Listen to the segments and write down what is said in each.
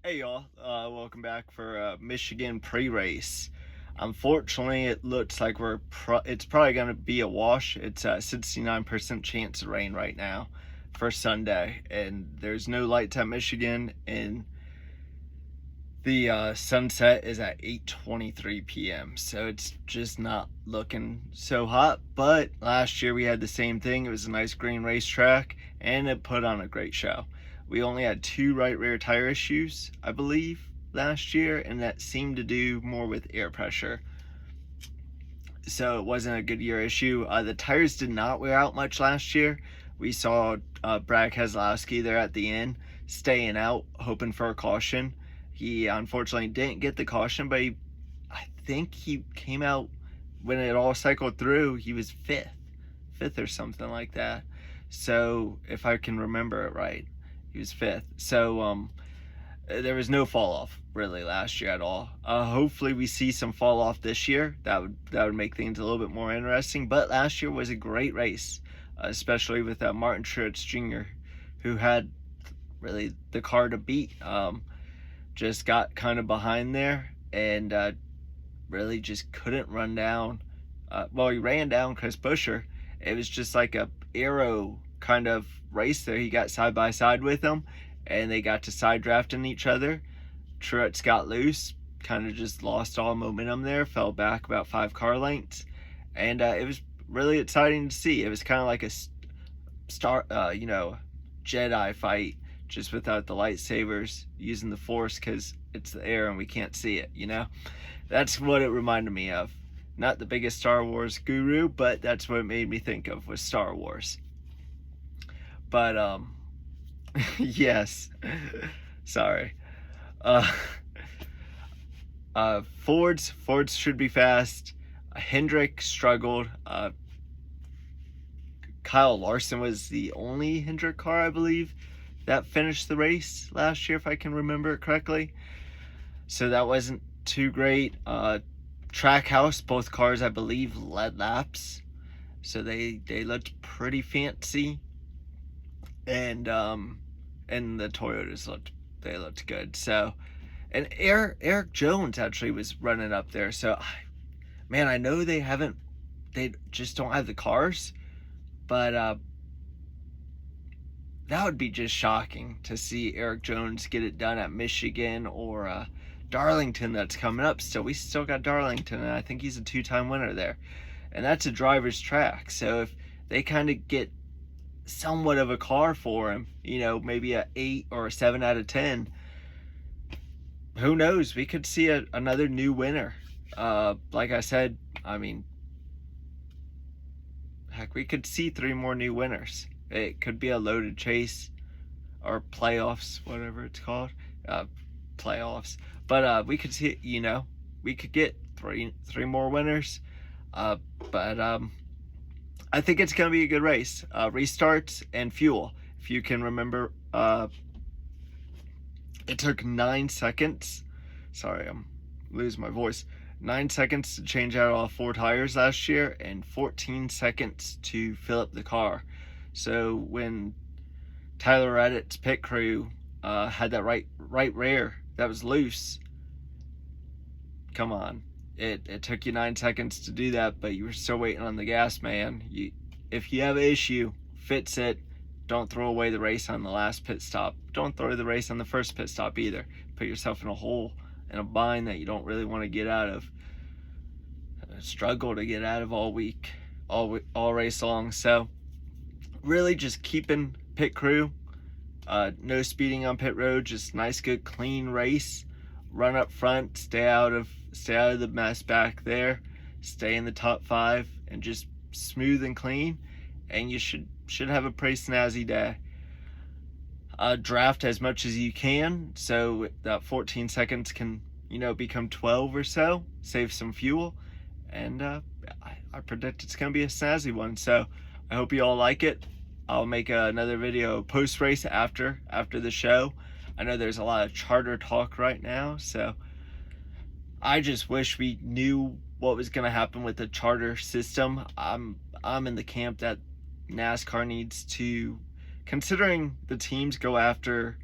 Hey y'all, welcome back for Michigan pre-race. Unfortunately, it looks like it's probably going to be a wash. It's a 69% chance of rain right now for Sunday, and there's no lights at Michigan, and the sunset is at 8:23 p.m. So it's just not looking so hot. But last year we had the same thing. It was a nice green racetrack, and it put on a great show. We only had two right rear tire issues, I believe, last year, and that seemed to do more with air pressure. So it wasn't a good year issue. The tires did not wear out much last year. We saw Brad Keselowski there at the end, staying out, hoping for a caution. He unfortunately didn't get the caution, but I think he came out when it all cycled through. He was fifth or something like that. So if I can remember it right, he was fifth. So there was no fall off really last year at all. Hopefully we see some fall off this year. That would make things a little bit more interesting. But last year was a great race, especially with Martin Truex Jr., who had really the car to beat. Just got kind of behind there and really just couldn't run down. He ran down Chris Buescher. It was just like a arrow kind of race there. He got side by side with him, and they got to side drafting each other. Truex got loose, kind of just lost all momentum there, fell back about 5 car lengths, and it was really exciting to see. It was kind of like a Jedi fight, just without the lightsabers, using the Force because it's the air and we can't see it. That's what it reminded me of. Not the biggest Star Wars guru, but that's what it made me think of, was Star Wars. But yes, sorry. Fords should be fast. Hendrick struggled. Kyle Larson was the only Hendrick car, I believe, that finished the race last year, if I can remember it correctly. So that wasn't too great. Trackhouse, both cars, I believe, led laps. So they looked pretty fancy. And the Toyotas looked good. So, and Eric Jones actually was running up there. So, man, I know they just don't have the cars, but that would be just shocking to see Eric Jones get it done at Michigan or Darlington that's coming up still. We still got Darlington, and I think he's a 2-time winner there. And that's a driver's track. So if they kind of get somewhat of a car for him, maybe a 8 or a 7 out of 10, who knows? We could see another new winner. Like I said, I mean, heck, we could see 3 more new winners. It could be a loaded chase or playoffs, whatever it's called, playoffs. But we could see, we could get three more winners. But I think it's going to be a good race. Restarts and fuel. If you can remember, it took 9 seconds. Sorry, I'm losing my voice. 9 seconds to change out all 4 tires last year, and 14 seconds to fill up the car. So when Tyler Reddick's pit crew had that right rear that was loose, come on. It took you 9 seconds to do that, but you were still waiting on the gas, man. If you have an issue, fix it. Don't throw away the race on the last pit stop. Don't throw the race on the first pit stop either. Put yourself in a hole, in a bind that you don't really want to get out of. Struggle to get out of all week, all race long. So really just keeping pit crew, no speeding on pit road, just nice, good, clean race. Run up front, stay out of the mess back there, stay in the top 5, and just smooth and clean, and you should have a pretty snazzy day. Draft as much as you can, so that 14 seconds can become 12 or so, save some fuel, and I predict it's gonna be a snazzy one. So I hope you all like it. I'll make another video post race after the show. I know there's a lot of charter talk right now, so I just wish we knew what was going to happen with the charter system. I'm in the camp that NASCAR needs to, considering the teams go after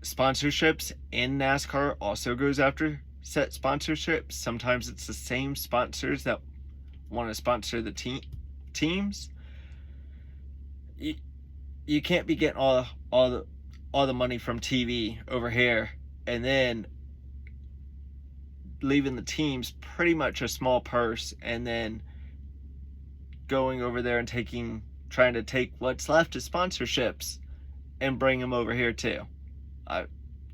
sponsorships in NASCAR also goes after set sponsorships. Sometimes it's the same sponsors that want to sponsor the teams. You can't be getting all the money from TV over here and then leaving the teams pretty much a small purse, and then going over there and trying to take what's left of sponsorships and bring them over here too.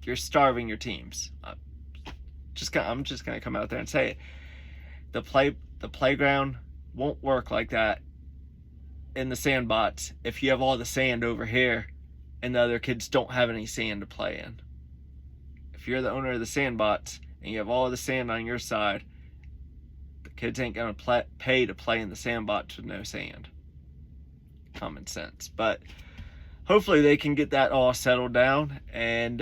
You're starving your teams. I'm just gonna come out there and say it. The playground won't work like that in the sandbots if you have all the sand over here and the other kids don't have any sand to play in. If you're the owner of the sandbots and you have all the sand on your side, the kids ain't gonna pay to play in the sandbots with no sand. Common sense. But hopefully they can get that all settled down, and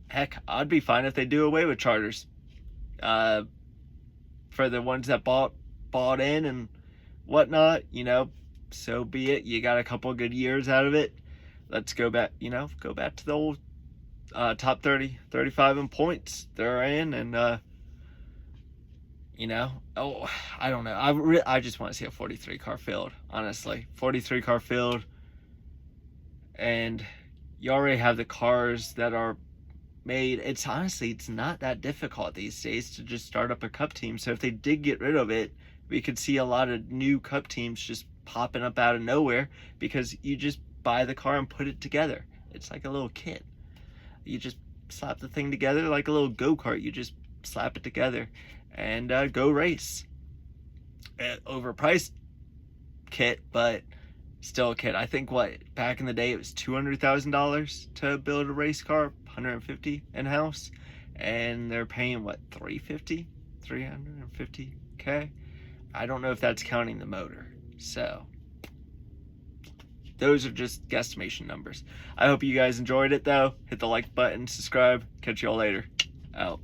heck, I'd be fine if they do away with charters. For the ones that bought in and whatnot, so be it. You got a couple of good years out of it. Let's go back to the old top 30, 35 in points they're in, and I don't know. I just want to see a 43 car field, honestly. 43 car field, and you already have the cars that are made. It's not that difficult these days to just start up a cup team. So if they did get rid of it, we could see a lot of new cup teams just popping up out of nowhere, because you just buy the car and put it together. It's like a little kit. You just slap the thing together like a little go-kart. You just slap it together and go race. Overpriced kit, but still a kit. I think back in the day it was $200,000 to build a race car, $150 in-house, and they're paying $350K. I don't know if that's counting the motor. So those are just guesstimation numbers. I hope you guys enjoyed it though. Hit the like button, subscribe. Catch y'all later. Out.